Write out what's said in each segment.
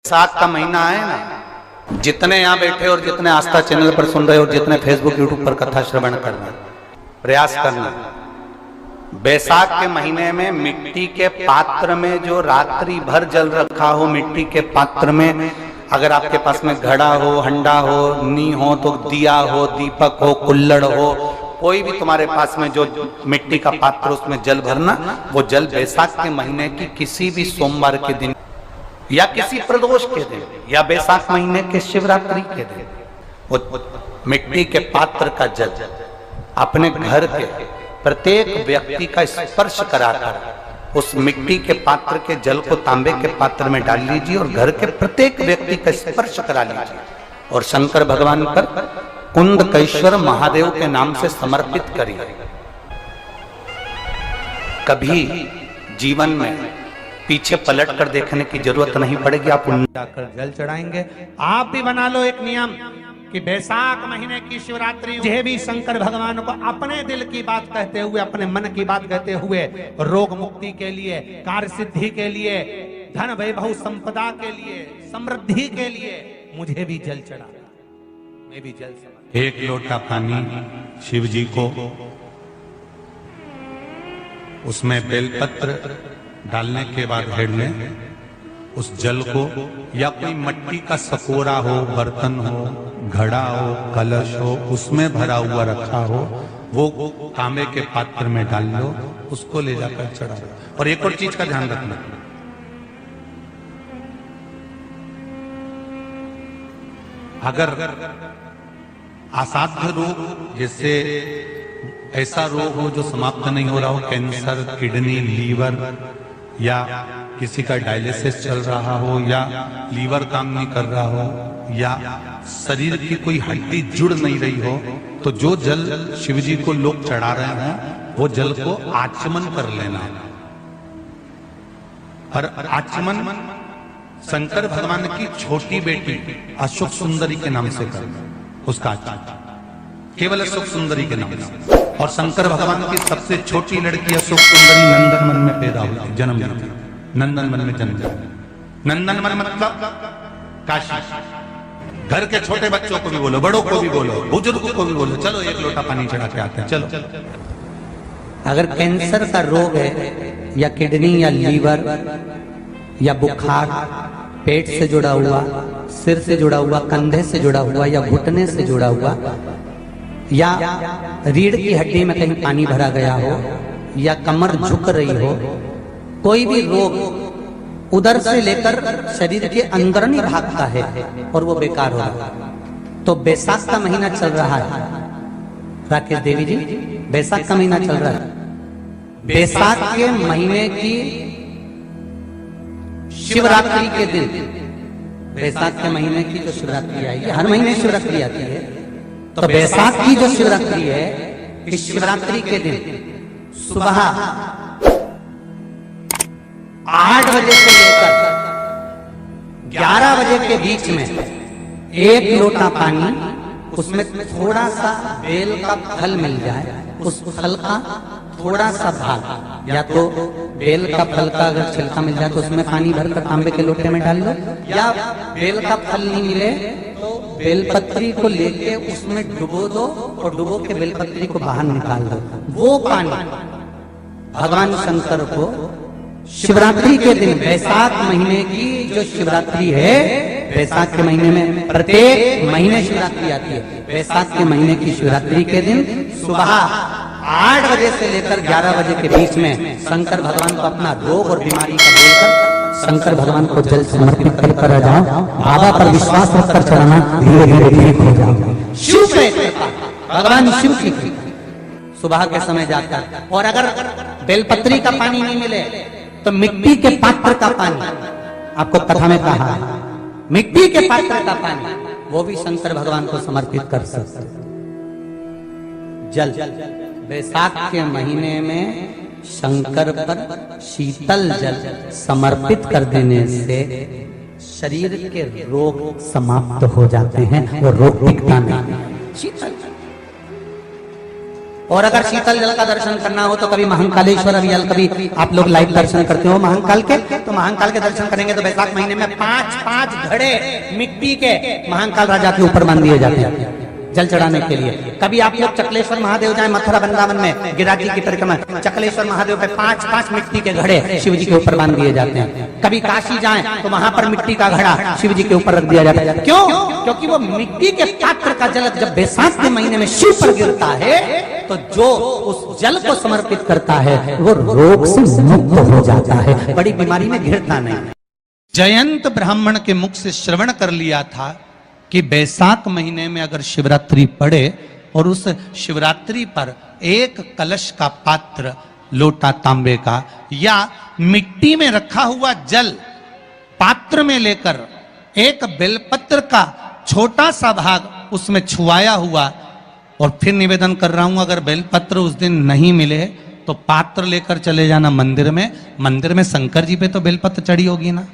बैसाख का महीना है ना, जितने यहाँ बैठे और जितने आस्था चैनल पर सुन रहे और जितने फेसबुक यूट्यूब पर कथा श्रवण करना, प्रयास करना, बैसाख के महीने में मिट्टी के पात्र में जो रात्रि भर जल रखा हो, मिट्टी के पात्र में अगर आपके पास में घड़ा हो, हंडा हो, नी हो तो दिया हो, दीपक हो, कुल्लड़ हो, कोई भी तुम्हारे पास में जो मिट्टी का पात्र उसमें जल भरना, वो जल बैसाख के महीने की किसी भी सोमवार के दिन या किसी प्रदोष के दिन या बैसाख महीने के शिवरात्रि के दिन वो मिट्टी के पात्र का जल अपने घर के प्रत्येक व्यक्ति का स्पर्श कराकर उस मिट्टी के पात्र के जल को तांबे के पात्र में डाल लीजिए और घर के प्रत्येक व्यक्ति का स्पर्श करा लीजिए और शंकर भगवान पर कुंडकेश्वर महादेव के नाम से समर्पित करिए। कभी जीवन में पीछे पलट कर देखने की जरूरत नहीं पड़ेगी, आप जाकर जल चढ़ाएंगे। आप भी बना लो एक नियम कि बैसाख महीने की शिवरात्रि यह भी शंकर भगवान को अपने दिल की बात कहते हुए, अपने मन की बात कहते हुए, रोग मुक्ति के लिए, कार्य सिद्धि के लिए, धन वैभव संपदा के लिए, समृद्धि के लिए मुझे भी जल चढ़ा, मैं भी जल चढ़ा। एक लोटा पानी शिव जी को, उसमें बेलपत्र डालने के बाद हेड लें, उस जल को या कोई मिट्टी का सकोरा हो, बर्तन हो, घड़ा हो, कलश हो, उसमें भरा हुआ रखा हो, वो तांबे के पात्र में डाल लो, उसको ले जाकर चढ़ा दो। और एक और चीज का ध्यान रखना, अगर असाध्य रोग जैसे ऐसा रोग हो जो समाप्त नहीं हो रहा हो, कैंसर, किडनी, लीवर या किसी का डायलिसिस चल रहा हो या लीवर काम नहीं कर रहा हो या शरीर की कोई हड्डी जुड़ नहीं रही हो, तो जो जल शिवजी को लोग चढ़ा रहे हैं वो जल को आचमन कर लेना। और आचमन शंकर भगवान की छोटी बेटी अशोक सुंदरी के नाम से करना, उसका केवल अशोक सुंदरी के नाम से। और शंकर भगवान की सबसे छोटी लड़की अशोक सुंदरी नंदनवन में पैदा हुई, जन्म ली, नंदनवन में जन्म लिया। नंदनवन मतलब काशी। घर के छोटे बच्चों को भी बोलो, बड़ों को भी बोलो, बुजुर्गों को भी बोलो, चलो एक लोटा पानी चढ़ा के आते हैं, चलो। अगर कैंसर का रोग है या किडनी या लीवर या बुखार, पेट से जुड़ा हुआ, सिर से जुड़ा हुआ, कंधे से जुड़ा हुआ या घुटने से जुड़ा हुआ या रीढ़ की हड्डी में कहीं पानी भरा गया हो या कमर झुक रही हो, कोई भी रोग उधर से लेकर शरीर के अंदर नहीं भागता है और वो बेकार हो रहा है। तो बैसाख का महीना चल रहा है राकेश देवी जी, बैसाख का महीना चल रहा है। बैसाख के महीने की शिवरात्रि के दिन, बैसाख के महीने की जो शिवरात्रि आएगी, हर महीने शिवरात्रि आती है, तो बैसाख की जो शिवरात्रि है, इस शिवरात्रि के दिन सुबह 8 बजे से लेकर 11 बजे के बीच में एक लोटा पानी, उसमें थोड़ा सा बेल का फल मिल जाए, उस फल का थोड़ा सा भाग, या तो बेल का फल का अगर छिलका मिल जाए तो उसमें पानी भरकर तांबे के लोटे में डाल लो, या बेल का फल नहीं मिले तो बेलपत्री को लेके उसमें डुबो दो और डुबो के बेलपत्री को बाहर निकाल दो। वो पानी भगवान शंकर को शिवरात्रि के दिन, बैसाख महीने की जो शिवरात्रि है, बैसाख के महीने में प्रत्येक महीने शिवरात्रि आती है, बैसाख के महीने की शिवरात्रि के दिन सुबह 8 बजे से लेकर 11 बजे के बीच में शंकर भगवान को अपना रोग और बीमारी का बोलकर शंकर भगवान को जल समर्पित कर आ जाओ। बाबा पर विश्वास रखकर चढ़ाना, धीरे धीरे ठीक हो जाओ। शिव के भगवान शिव की सुबह के समय जाकर, और अगर बेलपत्री का पानी नहीं मिले तो मिट्टी के पात्र का पानी, आपको कथा में कहा है, मिट्टी के पात्र का पानी, वो भी शंकर भगवान को समर्पित कर सकते। जल बैसाख के महीने में शंकर पर शीतल जल समर्पित कर देने से शरीर के रोग समाप्त हो जाते हैं और रोग टिकता नहीं। शीतल और अगर शीतल जल का दर्शन करना हो तो कभी महाकालेश्वर अभियाल, कभी आप लोग लाइव दर्शन करते हो महाकाल के, तो महाकाल के दर्शन करेंगे तो वैशाख महीने में 5-5 घड़े मिट्टी के महाकाल राजा के ऊपर बांध दिए जाते हैं जल चढ़ाने के लिए। कभी आप लोग चकलेश्वर महादेव जाए मथुरा वृंदावन में गिरिराज जी की परिक्रमा, चकलेश्वर महादेव पे 5-5 मिट्टी के घड़े शिव जी के ऊपर बांध दिए जाते हैं। कभी काशी जाएं तो वहां पर मिट्टी का घड़ा शिव जी के ऊपर रख दिया जाता है। क्यों? क्योंकि वो मिट्टी के पात्र का जल जब बैसाख के महीने में शिव पर गिरता है तो जो उस जल को समर्पित करता है वो रोग से मुक्त हो जाता है, बड़ी बीमारी में घिरता नहीं। जयंत ब्राह्मण के मुख से श्रवण कर लिया था कि बैसाख महीने में अगर शिवरात्रि पड़े और उस शिवरात्रि पर एक कलश का पात्र, लोटा तांबे का या मिट्टी में रखा हुआ जल पात्र में लेकर एक बेलपत्र का छोटा सा भाग उसमें छुआया हुआ, और फिर निवेदन कर रहा हूं अगर बेलपत्र उस दिन नहीं मिले तो पात्र लेकर चले जाना मंदिर में। मंदिर में शंकर जी पे तो बेलपत्र चढ़ी होगी ना,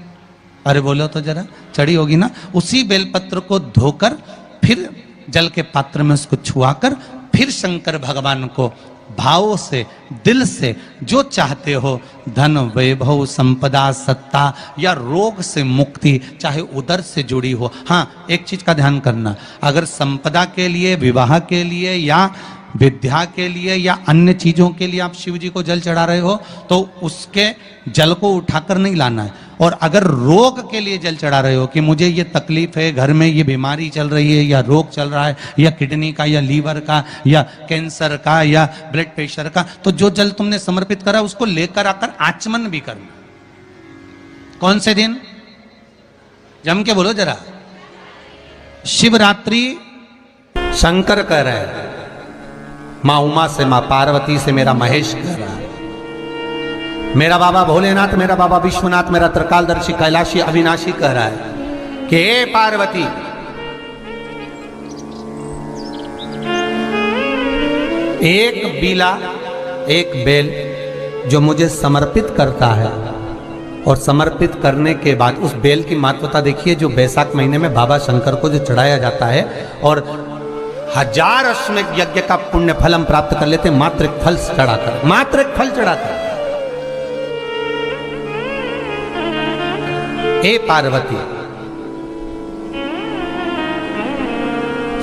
अरे बोलो तो जरा, चढ़ी होगी ना। उसी बेलपत्र को धोकर फिर जल के पात्र में उसको छुआकर फिर शंकर भगवान को भाव से, दिल से जो चाहते हो, धन वैभव संपदा सत्ता या रोग से मुक्ति, चाहे उदर से जुड़ी हो। हाँ, एक चीज का ध्यान करना, अगर संपदा के लिए, विवाह के लिए या विद्या के लिए या अन्य चीजों के लिए आप शिव जी को जल चढ़ा रहे हो तो उसके जल को उठाकर नहीं लाना है। और अगर रोग के लिए जल चढ़ा रहे हो कि मुझे ये तकलीफ है, घर में ये बीमारी चल रही है या रोग चल रहा है या किडनी का या लीवर का या कैंसर का या ब्लड प्रेशर का, तो जो जल तुमने समर्पित करा उसको लेकर आकर आचमन भी करना। कौन से दिन? जम के बोलो जरा। शिवरात्रि। शंकर कह रहे हैं, माँ उमा से, माँ पार्वती से मेरा महेश कह रहा है, मेरा बाबा भोलेनाथ, मेरा बाबा विश्वनाथ, मेरा त्रिकालदर्शी कैलाशी अविनाशी कह रहा है कि हे पार्वती, एक बीला, एक बेल जो मुझे समर्पित करता है और समर्पित करने के बाद उस बेल की महत्वता देखिए, जो बैसाख महीने में बाबा शंकर को जो चढ़ाया जाता है और 1000 अश्वमेध यज्ञ का पुण्य फल हम प्राप्त कर लेते, मात्र एक फल चढ़ाकर, मात्र एक फल चढ़ाकर। हे पार्वती,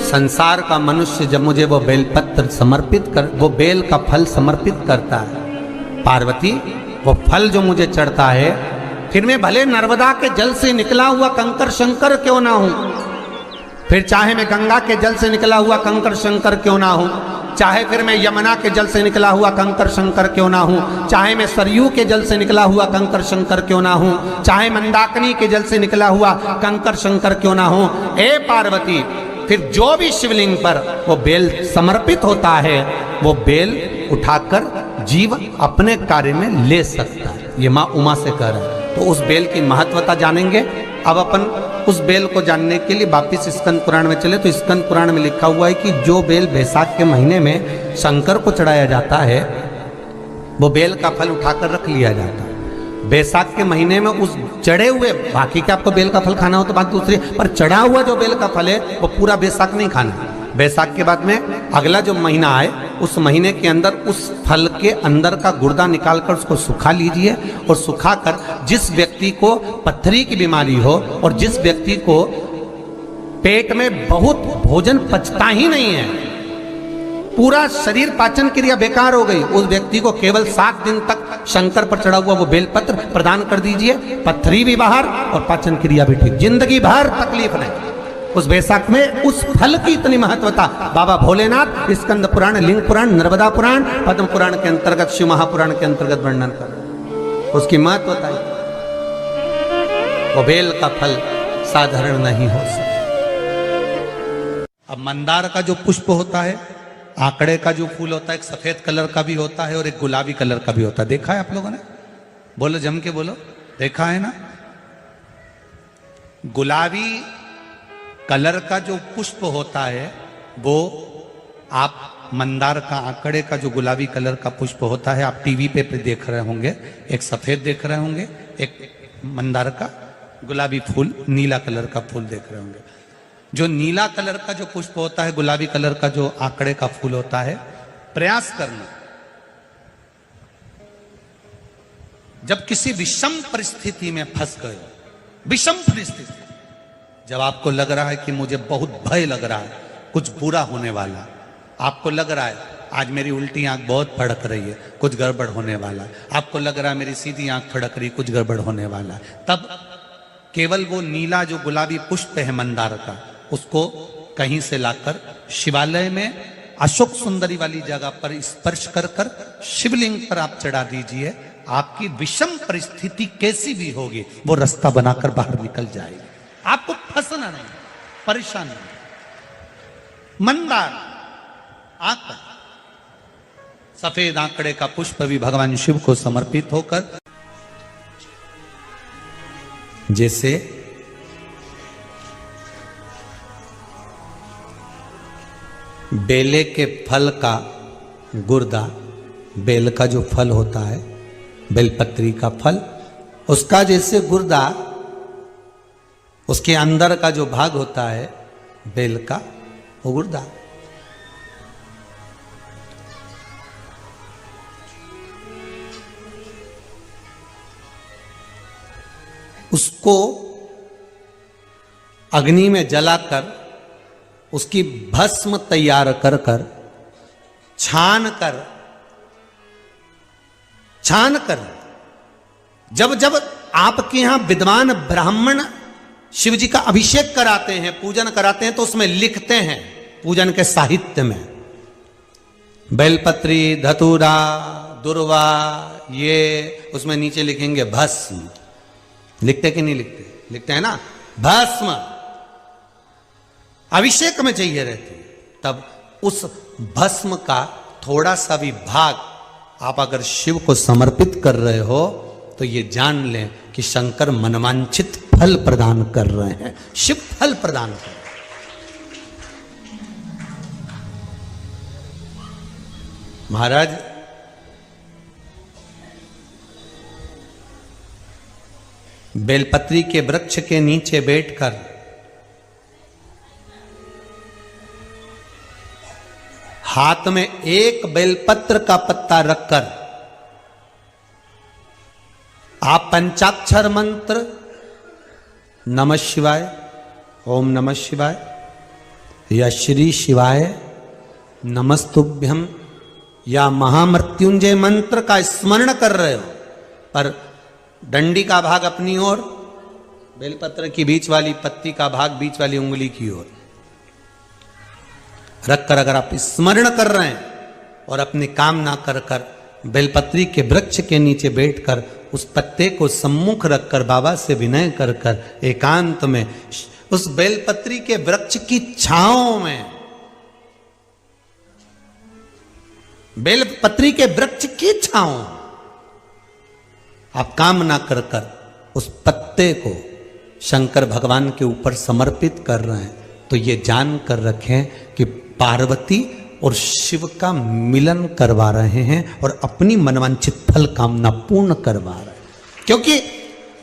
संसार का मनुष्य जब मुझे वो बेलपत्र समर्पित कर, वो बेल का फल समर्पित करता है, पार्वती वो फल जो मुझे चढ़ता है, फिर मैं भले नर्मदा के जल से निकला हुआ कंकर शंकर क्यों ना हूं, फिर चाहे मैं गंगा के जल से निकला हुआ कंकर शंकर क्यों ना हूं, चाहे फिर मैं यमुना के जल से निकला हुआ कंकर शंकर क्यों ना हूं, चाहे मैं सरयू के जल से निकला हुआ कंकर शंकर क्यों ना हूं, चाहे मंदाकिनी के जल से निकला हुआ कंकर शंकर क्यों ना हूं, ए पार्वती, फिर जो भी शिवलिंग पर वो बेल समर्पित होता है वो बेल उठाकर जीव अपने कार्य में ले सकता है। ये माँ उमा से कह रहा है। तो उस बेल की महत्वता जानेंगे। अब अपन उस बेल को जानने के लिए वापिस स्कंद पुराण में चले, तो स्कंद पुराण में लिखा हुआ है कि जो बेल बैसाख के महीने में शंकर को चढ़ाया जाता है वो बेल का फल उठाकर रख लिया जाता है। बैसाख के महीने में उस चढ़े हुए, बाकी के आपको बेल का फल खाना हो तो बात दूसरी, पर चढ़ा हुआ जो बेल का फल है वो पूरा बैसाख नहीं खाना। बैसाख के बाद में अगला जो महीना आए उस महीने के अंदर उस फल के अंदर का गुर्दा निकालकर उसको सुखा लीजिए, और सुखाकर जिस व्यक्ति को पत्थरी की बीमारी हो और जिस व्यक्ति को पेट में बहुत भोजन पचता ही नहीं है, पूरा शरीर पाचन क्रिया बेकार हो गई, उस व्यक्ति को केवल 7 दिन तक शंकर पर चढ़ा हुआ वो बेलपत्र प्रदान कर दीजिए, पत्थरी भी बाहर और पाचन क्रिया भी ठीक, जिंदगी भर तकलीफ नहीं। उस बैसाख में उस फल की इतनी महत्वता बाबा भोलेनाथ स्कंद पुराण, लिंग पुराण, नर्मदा पुराण, पद्म पुराण के अंतर्गत, शिव महापुराण के अंतर्गत वर्णन कर, उसकी महत्वता है। वो बेल का फल साधारण नहीं हो सकता। अब मंदार का जो पुष्प होता है, आंकड़े का जो फूल होता है, एक सफेद कलर का भी होता है और एक गुलाबी कलर का भी होता है। देखा है आप लोगों ने? बोलो, जम के बोलो, देखा है ना? गुलाबी कलर का जो पुष्प होता है वो आप मंदार का, आंकड़े का जो गुलाबी कलर का पुष्प होता है, आप टीवी पे देख रहे होंगे, एक सफेद देख रहे होंगे, एक मंदार का गुलाबी फूल, नीला कलर का फूल देख रहे होंगे। जो नीला कलर का जो पुष्प होता है, गुलाबी कलर का जो आंकड़े का फूल होता है, प्रयास करना। जब किसी विषम परिस्थिति में फंस गए, विषम परिस्थिति, जब आपको लग रहा है कि मुझे बहुत भय लग रहा है, कुछ बुरा होने वाला, आपको लग रहा है आज मेरी उल्टी आंख बहुत फड़क रही है, कुछ गड़बड़ होने वाला है, आपको लग रहा है मेरी सीधी आंख फड़क रही, कुछ गड़बड़ होने वाला है, तब केवल वो नीला जो गुलाबी पुष्प है मंदार का, उसको कहीं से लाकर शिवालय में अशोक सुंदरी वाली जगह पर स्पर्श कर कर शिवलिंग पर आप चढ़ा दीजिए। आपकी विषम परिस्थिति कैसी भी होगी वो रास्ता बनाकर बाहर निकल जाएगी। आपको फंसना नहीं, परेशान नहीं। मंदार आंकड़ा, सफेद आंकड़े का पुष्प भी भगवान शिव को समर्पित होकर, जैसे बेले के फल का गुर्दा, बेल का जो फल होता है, बेलपत्री का फल, उसका जैसे गुर्दा, उसके अंदर का जो भाग होता है बेल का, वो गुर्दा, उसको अग्नि में जलाकर उसकी भस्म तैयार कर कर छान कर जब जब आपके यहां विद्वान ब्राह्मण शिव जी का अभिषेक कराते हैं, पूजन कराते हैं, तो उसमें लिखते हैं पूजन के साहित्य में बेलपत्री, धतूरा, दुर्वा, ये उसमें नीचे लिखेंगे भस्म। लिखते कि नहीं लिखते? लिखते हैं ना, भस्म अभिषेक में चाहिए रहती है। तब उस भस्म का थोड़ा सा भी भाग आप अगर शिव को समर्पित कर रहे हो तो ये जान लें कि शंकर मनवांछित फल प्रदान कर रहे हैं। शिव फल प्रदान कर रहे हैं। महाराज बेलपत्री के वृक्ष के नीचे बैठकर हाथ में एक बेलपत्र का पत्ता रखकर आप पंचाक्षर मंत्र नमः शिवाय, ओम नमः शिवाय या श्री शिवाय नमस्तुभ्यम या महामृत्युंजय मंत्र का स्मरण कर रहे हो, पर डंडी का भाग अपनी ओर, बेलपत्र की बीच वाली पत्ती का भाग बीच वाली उंगली की ओर रखकर अगर आप स्मरण कर रहे हैं और अपनी कामना कर कर बेलपत्री के वृक्ष के नीचे बैठकर उस पत्ते को सम्मुख रखकर बाबा से विनय कर कर एकांत में उस बेलपत्री के वृक्ष की छांव में, बेलपत्री के वृक्ष की छांव आप कामना कर कर उस पत्ते को शंकर भगवान के ऊपर समर्पित कर रहे हैं, तो ये जान कर रखें कि पार्वती और शिव का मिलन करवा रहे हैं और अपनी मनवांछित फल कामना पूर्ण करवा रहे हैं। क्योंकि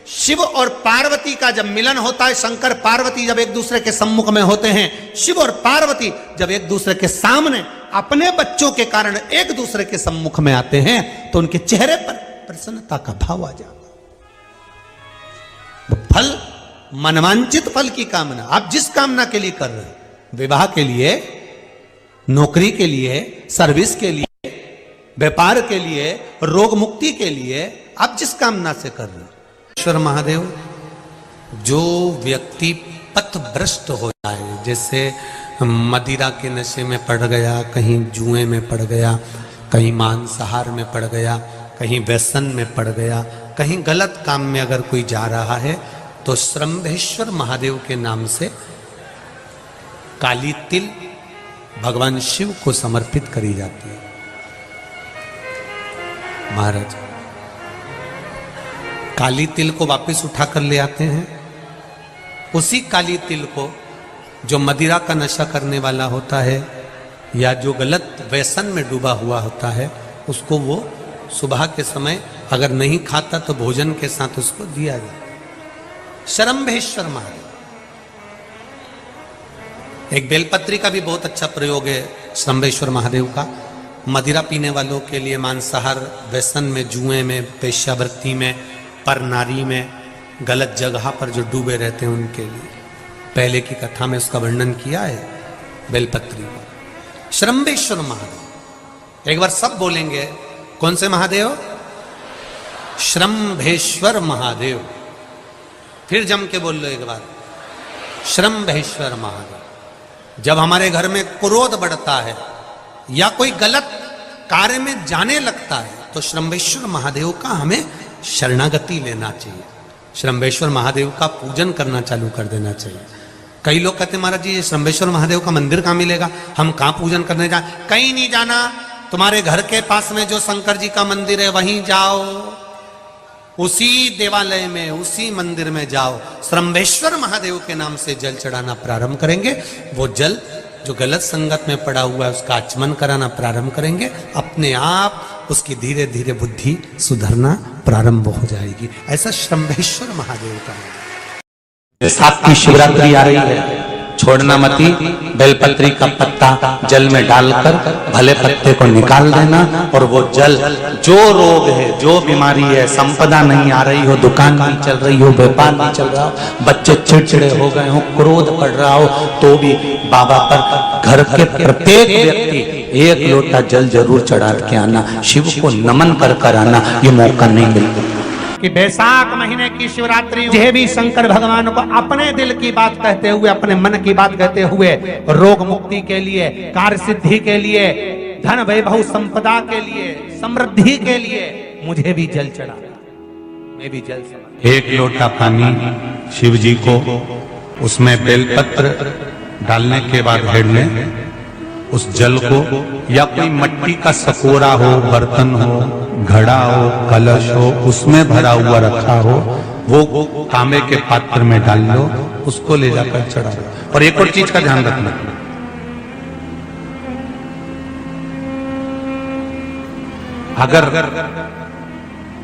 शिव और पार्वती का जब मिलन होता है, शंकर पार्वती जब एक दूसरे के सम्मुख में होते हैं, शिव और पार्वती जब एक दूसरे के सामने अपने बच्चों के कारण एक दूसरे के सम्मुख में आते हैं, तो उनके चेहरे पर प्रसन्नता का भाव आ जाता। वो फल, मनवांचित फल की कामना आप जिस कामना के लिए कर रहे हैं, विवाह के लिए, नौकरी के लिए, सर्विस के लिए, व्यापार के लिए, रोग मुक्ति के लिए, आप जिस कामना से कर रहे हैं, ईश्वर महादेव, जो व्यक्ति पथभ्रष्ट हो जाए, जैसे मदिरा के नशे में पड़ गया, कहीं जुए में पड़ गया, कहीं मांसाहार में पड़ गया, कहीं व्यसन में पड़ गया, कहीं गलत काम में अगर कोई जा रहा है, तो श्रंभेश्वर महादेव के नाम से काली तिल भगवान शिव को समर्पित करी जाती है। महाराज काली तिल को वापस उठाकर ले आते हैं, उसी काली तिल को जो मदिरा का नशा करने वाला होता है या जो गलत व्यसन में डूबा हुआ होता है, उसको वो सुबह के समय अगर नहीं खाता तो भोजन के साथ उसको दिया जाए। श्रंभेश्वर महादेव, एक बेलपत्री का भी बहुत अच्छा प्रयोग है श्रंभेश्वर महादेव का। मदिरा पीने वालों के लिए, मांसाहार, व्यसन में, जुए में, वेश्यावृत्ति में, पर नारी में, गलत जगह पर जो डूबे रहते हैं उनके लिए। पहले की कथा में उसका वर्णन किया है बेलपत्री का। श्रम्भेश्वर महादेव, एक बार सब बोलेंगे, कौन से महादेव? श्रम्भेश्वर महादेव। फिर जम के बोल लो एक बार, श्रम्भेश्वर महादेव। जब हमारे घर में क्रोध बढ़ता है या कोई गलत कार्य में जाने लगता है तो श्रम्भेश्वर महादेव का हमें शरणागति लेना चाहिए, श्रम्भेश्वर महादेव का पूजन करना चालू कर देना चाहिए। कई लोग कहते हैं महाराज जी ये श्रम्भेश्वर महादेव का मंदिर कहाँ मिलेगा, हम कहाँ पूजन करने जाए? कहीं नहीं जाना, तुम्हारे घर के पास में जो शंकर जी का मंदिर है वहीं जाओ, उसी देवालय में, उसी मंदिर में जाओ, श्रम्भेश्वर महादेव के नाम से जल चढ़ाना प्रारंभ करेंगे। वो जल जो गलत संगत में पड़ा हुआ है उसका आचमन कराना प्रारंभ करेंगे, अपने आप उसकी धीरे धीरे बुद्धि सुधरना प्रारंभ हो जाएगी। ऐसा श्रम्भेश्वर महादेव का। साथ की शिवरात्रि आ रही है, छोड़ना मती, बेलपत्री का पत्ता जल में डालकर भले पत्ते को निकाल देना, और वो जल, जो रोग है, जो बीमारी है, संपदा नहीं आ रही हो, दुकान नहीं चल रही हो, व्यापार नहीं चल रहा हो, बच्चे चिड़चिड़े हो गए हो, क्रोध पड़ रहा हो, तो भी बाबा पर घर के प्रत्येक व्यक्ति एक लोटा जल जरूर चढ़ा के आना, शिव को नमन कर कर आना, ये मौका नहीं मिलता। कि बैसाख महीने की शिवरात्रि मुझे भी शंकर भगवान को अपने दिल की बात कहते हुए, अपने मन की बात कहते हुए, रोग मुक्ति के लिए, कार्य सिद्धि के लिए, धन वैभव संपदा के लिए, समृद्धि के लिए मुझे भी जल चढ़ा, मैं भी जल समझ। एक लोटा पानी शिव जी को, उसमें बेलपत्र डालने के बाद हेड लें, उस जल को या कोई मट्टी का सकोरा हो, बर्तन हो, घड़ा हो, कलश हो, उसमें भरा हुआ रखा हो, वो तांबे के पात्र में डाल लो, उसको ले जाकर चढ़ा लो। और एक और चीज का ध्यान रखना, अगर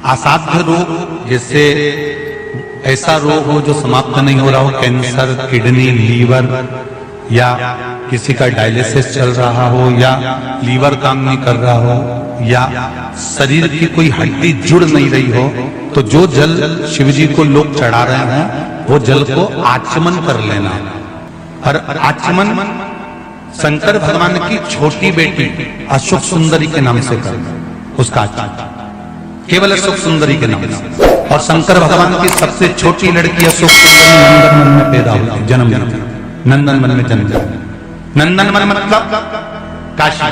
असाध्य रोग, जैसे ऐसा रोग हो जो समाप्त नहीं हो रहा हो, कैंसर, किडनी, लीवर, या किसी का डायलिसिस चल रहा हो, या लीवर काम नहीं कर रहा हो, या शरीर की कोई हड्डी जुड़ नहीं रही हो, तो जो जल शिव जी को लोग चढ़ा रहे हैं वो जल को आचमन कर लेना। और आचमन शंकर भगवान की छोटी बेटी अशोक सुंदरी के नाम से करना, उसका आचमन केवल अशोक सुंदरी के नाम से। और शंकर भगवान की सबसे छोटी लड़की अशोक सुंदरी नंदन मन में पैदा हुई, जन्म नंदन मन में जन्म। नंदन मन मतलब काशी।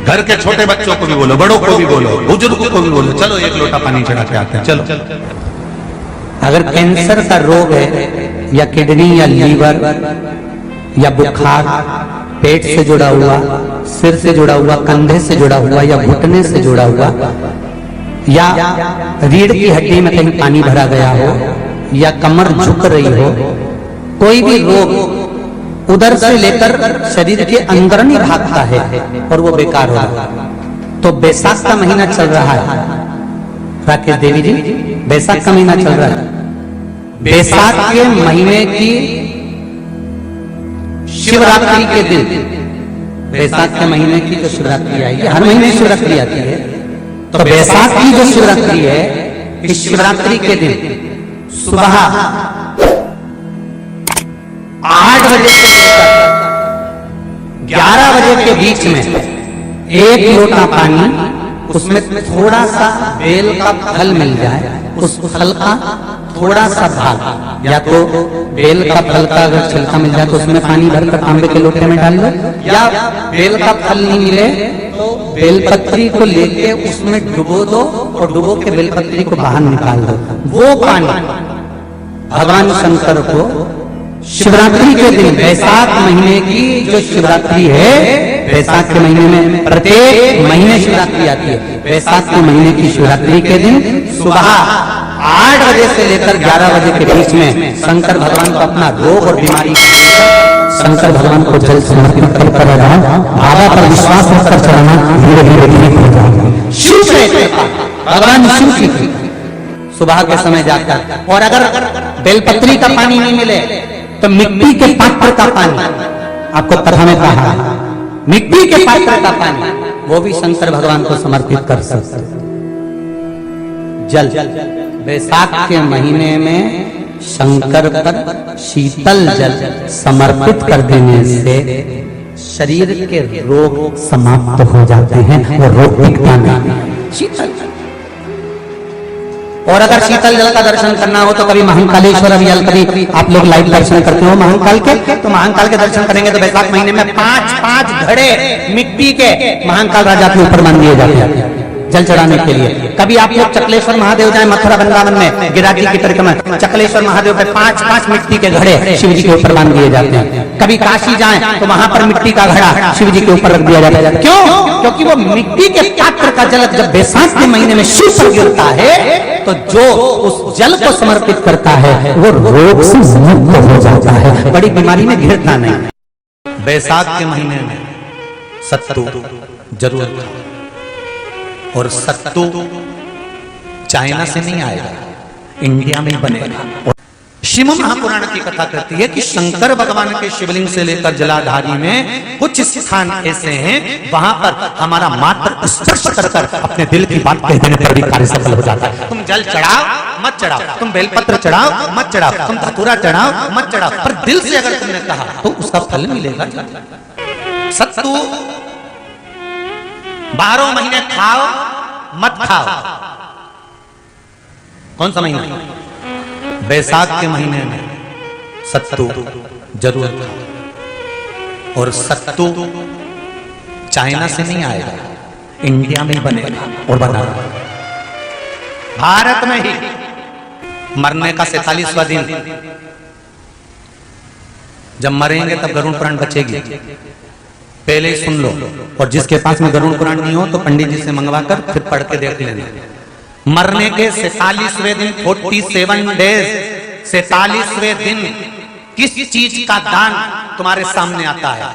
घर के छोटे बच्चों को भी बोलो, बड़ों को भी बोलो, बुजुर्गों को भी बोलो, चलो एक लोटा पानी चढ़ा के आते हैं, चलो। अगर कैंसर का रोग है, या किडनी, या लीवर, या बुखार, पेट से जुड़ा हुआ, सिर से जुड़ा हुआ, कंधे से जुड़ा हुआ, या घुटने से जुड़ा हुआ, या रीढ़ की हड्डी में कहीं पानी भरा गया हो, या कमर झुक रही हो, कोई भी रोग उधर से लेकर शरीर के अंदर नहीं भागता है और वो बेकार हो रहा है। तो बैसाख का महीना चल रहा है राकेश देवी जी, बैसाख का महीना चल रहा है। बैसाख के महीने की शिवरात्रि के दिन, बैसाख के महीने की जो शिवरात्रि आएगी, हर महीने शिवरात्रि आती है, तो बैसाख की जो शिवरात्रि है, इस शिवरात्रि के दिन सुबह 8 बजे से लेकर 11 बजे के बीच में एक लोटा पानी, उसमें थोड़ा सा बेल का फल मिल जाए, उस फल का थोड़ा सा भाग, या तो बेल का फल का अगर छिलका मिल जाए तो उसमें पानी भरकर तांबे के लोटे में डाल लो, या बेल का फल नहीं मिले तो बेलपत्री को लेके उसमें डुबो दो, और डुबो के बेलपत्री को बाहर निकाल दो। वो पानी भगवान शंकर को शिवरात्रि के दिन, बैसाख महीने की जो शिवरात्रि है, बैसाख के महीने में प्रत्येक महीने शिवरात्रि आती है, बैसाख के महीने की शिवरात्रि के दिन सुबह 8 बजे से लेकर 11 बजे के बीच में शंकर भगवान को अपना रोग और बीमारी शंकर भगवान को जल समर्पित कर बाबा पर विश्वास रखकर चढ़ाना, धीरे धीरे ठीक हो जाएगा। शिव से भगवान शिव की सुबह के समय जाकर, और अगर बेलपत्री का पानी नहीं मिले तो मिट्टी के पात्र का पानी, आपको कथा में कहा मिट्टी के पात्र का पानी वो भी शंकर भगवान को समर्पित कर सकते। जल बैसाख के महीने में शंकर पर शीतल जल समर्पित कर देने से शरीर के रोग समाप्त हो जाते हैं, वो रोग दिखता नहीं। शीतल, और अगर शीतल जल का दर्शन करना हो तो कभी महाकालेश्वर अभियान कभी आप लोग लाइव दर्शन करते हो महाकाल के, तो महाकाल के दर्शन करेंगे तो वैशाख महीने में 5-5 घड़े मिट्टी के महाकाल राजा के ऊपर मान दिए जाते हैं जल चढ़ाने के लिए। कभी आप लोग चकलेश्वर महादेव जाए मथुरा वृंदावन में गिरिराज की परिक्रमा, चकलेश्वर महादेव पे 5-5 मिट्टी के घड़े शिव जी के ऊपर बांध दिए जाते हैं। कभी काशी जाए तो वहां पर मिट्टी का घड़ा शिव जी के ऊपर रख दिया जाता है। क्यों? क्योंकि वो मिट्टी के पात्र का जल जब बैसाख के महीने में शिव पर गिरता है तो जो उस जल को समर्पित करता है वो रोग से मुक्त हो जाता है, बड़ी बीमारी में घिरता नहीं। बैसाख के महीने में सत्तू जरूर खाओ, और सत्तू चाइना से नहीं आएगा, इंडिया में ही बनेगा। श्रीमद् महापुराण की कथा कहती है कि शंकर भगवान के शिवलिंग से लेकर जलाधारी में कुछ स्थान ऐसे हैं वहां पर हमारा मात्र स्पर्श कर अपने दिल की बात कह देने पर भी कार्य सफल हो जाता है। तुम जल चढ़ाओ मत चढ़ाओ, तुम बेलपत्र चढ़ाओ मत चढ़ाओ, तुम धतूरा चढ़ाओ मत चढ़ाओ, पर दिल से अगर तुमने कहा तो उसका फल मिलेगा। सत्तू 12 महीने खाओ मत खाओ। कौन सा महीना? बैसाख के महीने में सत्तू जरूर खाओ, और सत्तू चाइना से नहीं आएगा, इंडिया में ही बनेगा और बना भारत में ही। मरने का 47वां दिन, जब मरेंगे तब गरुड़ पुराण बचेगी, पहले ही सुन लो। और जिसके पास में गरुड़ पुराण नहीं हो तो पंडित जी से मंगवा कर फिर पढ़ के देख लेना। मरने के 47वें दिन, 47 डेज, 47वें दिन किस चीज का दान तुम्हारे सामने आता है?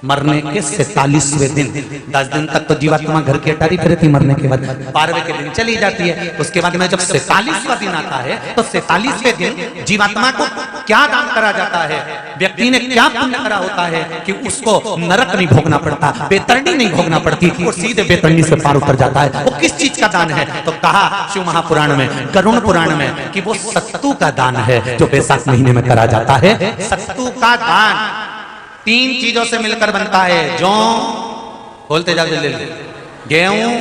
मरने के 47वें दिन। 10 दिन तक तो जीवात्मा घर की अटारी फिरती, मरने के बाद 12वें के दिन चली जाती है। उसके बाद में जब 47वां दिन आता है तो 47वें दिन जीवात्मा को क्या दान करा जाता है? व्यक्ति ने क्या पुण्य करा होता है कि उसको नरक नहीं भोगना पड़ता, बेतरणी नहीं भोगना पड़ती, और सीधे बेतरणी से पार उतर जाता है। वो किस चीज का दान है? तो कहा शिव महापुराण में, गरुड़ पुराण में, कि वो सत्तू का दान है जो बैसाख महीने में करा जाता है। सत्तू का दान 3 चीजों से मिलकर बनता है। जौ, बोलते जाओ जल्दी, गेहूं,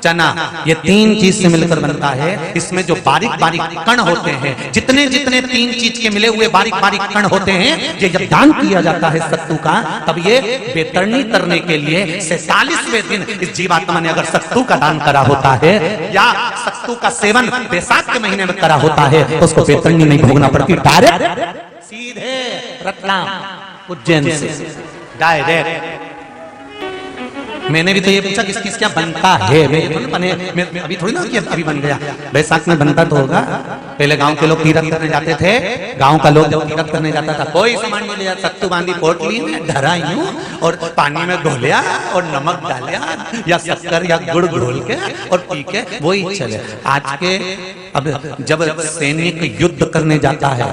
चना, ये 3 चीज से मिलकर बनता है। इसमें जो बारीक बारीक कण होते हैं, जितने जितने 3 चीज के मिले हुए बारीक बारीक कण होते हैं, ये जब दान किया जाता है सत्तू का, तब ये बेतरणी करने के लिए 47वें दिन इस जीवात्मा ने अगर सत्तू का दान करा होता है या सत्तू का सेवन बैसाख के महीने में करा होता है तो उसको बेतरणी नहीं भोगना पड़ती, डायरेक्ट सीधे रतलाम उज्जैन से डायरेक्ट। मैंने भी तो ये पूछा किस किस क्या बनता है, मैं अभी थोड़ी ना कि अभी बन गया। बैसाख में बनता तो होगा। पहले गांव के लोग तीरथ करने जाते थे, गांव का लोग जब तीरथ करने जाता था कोई सामान नहीं ले जाता, सत्तू बांधी पोटली में धरा यूं और पानी में घोलिया और नमक डालिया या शक्कर या गुड़ घोल के और पी के वही चले। आज के अब जब सैनिक युद्ध करने जाता है,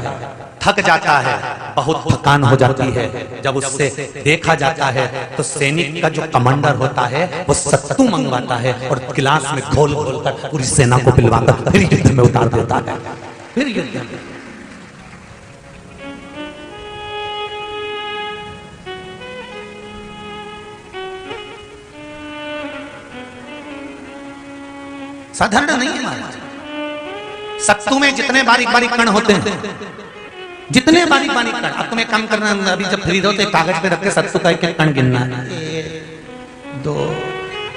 थक जाता है, बहुत थकान हो जाती है, जब उससे देखा जाता है तो सैनिक का जो कमांडर होता है वो सत्तू मंगवाता है और गिलास में घोल घोल कर पूरी सेना को पिलवाकर फिर युद्ध में उतार देता है। फिर युद्ध में साधारण नहीं है महाराज। सत्तू में जितने बारीक बारीक कण होते हैं, जितने बारीक बारीक कण, अब तुम्हें कम करना, अभी जब खरीदो तो कागज पे रख के सत्तू का एक कण गिनना, 1 2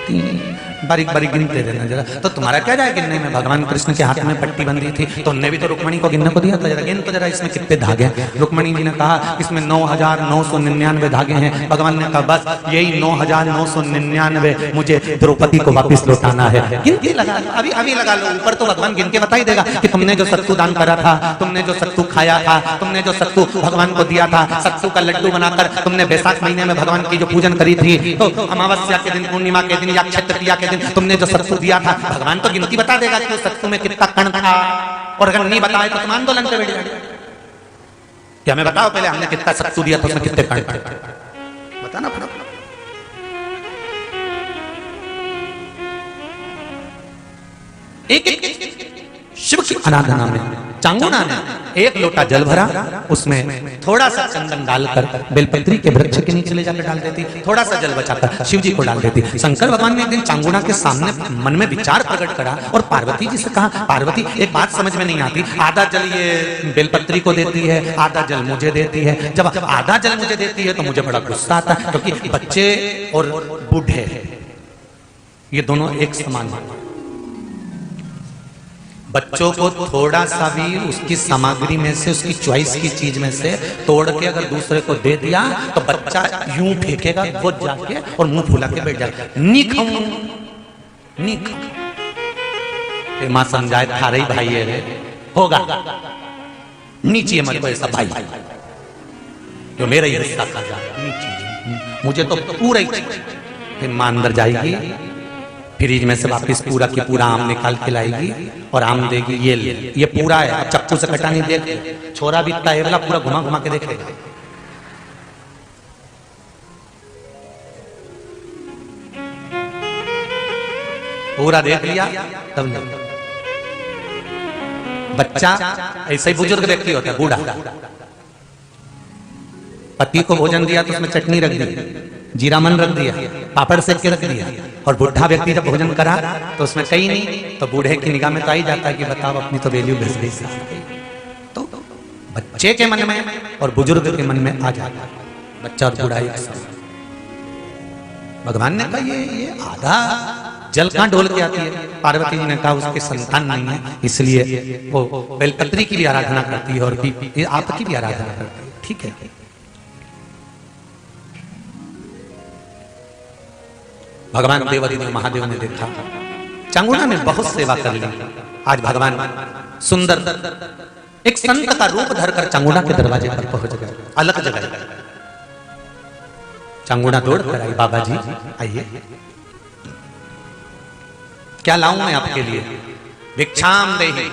3 बारीक बारीक गिनते रहना जरा। तो तुम्हारा क्या जाए गिनने में? भगवान कृष्ण के हाथ में पट्टी बंधी थी तो उनने भी तो रुक्मणी को गिनने को दिया था, जरा गिन तो जरा इसमें कितने धागे। रुक्मणी जी ने कहा इसमें 9,999 धागे हैं। भगवान ने कहा बस यही 9,999 मुझे द्रौपदी को वापिस लौटाना है। गिनती लगा लो, अभी अभी लगा लो, ऊपर तो भगवान गिन के बता ही देगा कि तुमने जो सत्तू दान करा था, तुमने जो सत्तू खाया था, तुमने जो सत्तू भगवान को दिया था, सत्तू का लड्डू बनाकर तुमने बैसाख महीने में भगवान की जो पूजन करी थी, तो अमावस्या के दिन, पूर्णिमा के दिन या अक्षय तृतीया के दिन तुमने जो सत्तू दिया था, भगवान तो गिनती बता देगा कि उस सत्तू में कितना कण था। और अगर नहीं बताए तो तुम आंदोलन पे बैठ जाओगे कि हमें बताओ पहले हमने कितना सत्तू दिया था, उसमें कितने कण थे। बताना पड़ा। एक शिव की आराधना में चांगुना ने एक लोटा जल भरा, उसमें थोड़ा सा चंदन डालकर बेलपत्री के वृक्ष के नीचे ले जाकर डाल देती, थोड़ा सा जल बचाकर शिव जी को डाल देती। शंकर भगवान ने एक दिन चांगुना के सामने मन में विचार प्रकट करा और पार्वती जी से कहा, पार्वती एक बात समझ में नहीं आती, आधा जल ये बेलपत्री को देती है, आधा जल मुझे देती है। जब आधा जल मुझे देती है तो मुझे बड़ा गुस्सा आता है, क्योंकि बच्चे और बूढ़े ये दोनों एक समान हैं। बच्चों को थोड़ा सा भी उसकी सामग्री में से, उसकी चॉइस की चीज में से तोड़ के अगर दूसरे को दे दिया तो बच्चा यूं फेंकेगा, वो जाके और मुंह फुला के बैठ जाएगा, नी खाऊं नी खाऊं। मां समझाए थारे ही भाई है रे, होगा नीचे मत को ऐसा भाई जो मेरा ही रिश्ता खा जा, मुझे तो पूरा ही। फिर मां अंदर जाएगी, फ्रिज में से वापस पूरा की पूरा आम निकाल के लाएगी और आम देगी, ये ले, ये पूरा है, अब चक्कू से कटा नहीं, देख छोरा भी इतना है वाला, पूरा घुमा घुमा के देखेगा। पूरा देख लिया तब नहीं। बच्चा ऐसे ही बुजुर्ग व्यक्ति होता है, बूढ़ा, पति को भोजन दिया तो उसमें चटनी रख दी, जीरा मन रख दिया, पापड़ सेक के रख दिया, और बुढ़ा व्यक्ति जब भोजन करा तो उसमें कहीं नहीं, तो बूढ़े की निगाह में तो आ ही जाता है कि बताओ अपनी तो वैल्यू घस गई। तो बच्चे के मन में और बुजुर्ग के मन में आ जाता है, बच्चा और बूढ़ा एक साथ। भगवान ने कहा ये आधा जल कहां डोल के आती है? पार्वती जी ने कहा उसके संतान नहीं है, इसलिए वो बेलपत्री की भी आराधना करती है और आपकी भी आराधना करती है। ठीक है, भगवान देवादिदेव महादेव ने देखा चांगुना ने बहुत सेवा कर ली। आज भगवान सुंदर एक संत का रूप धरकर चांगुना के दरवाजे पर पहुंच गए, अलग जगह। चांगुना दौड़ कर आई, बाबा जी आइए, क्या लाऊं मैं आपके लिए? भिक्षाम देहि,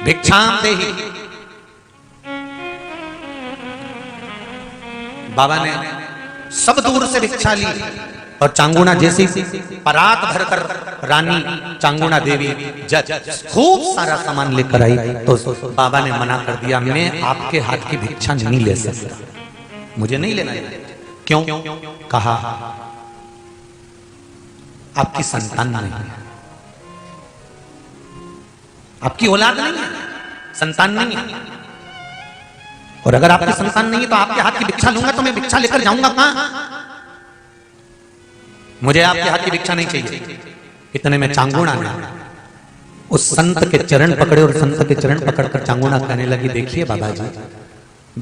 भिक्षाम देहि। बाबा ने सब दूर से भिक्षा ली और चांगुना जैसी परात भरकर रानी चांगुना देवी खूब सारा सामान लेकर आई, तो बाबा ने मना कर दिया, मैं आपके हाथ की भिक्षा नहीं ले सकता, मुझे नहीं लेना है। क्यों? कहा आपकी संतान नहीं है, आपकी औलाद नहीं है, संतान नहीं है, और अगर आपकी संतान नहीं है तो आपके हाथ की भिक्षा लूंगा तो मैं भिक्षा लेकर जाऊंगा कहां? मुझे आपके हाथ की भिक्षा नहीं चाहिए। इतने में चांगुना ने उस संत के चरण पकड़े और संत के चरण पकड़कर चांगुना कहने लगी, देखिए बाबा जी,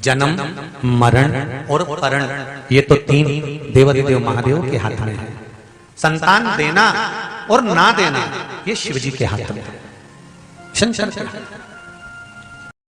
जन्म मरण और परण ये तो तीन देवादिदेव महादेव के हाथ में है, संतान देना और ना देना ये शिव जी के हाथ में है, शंकर के हाथ में।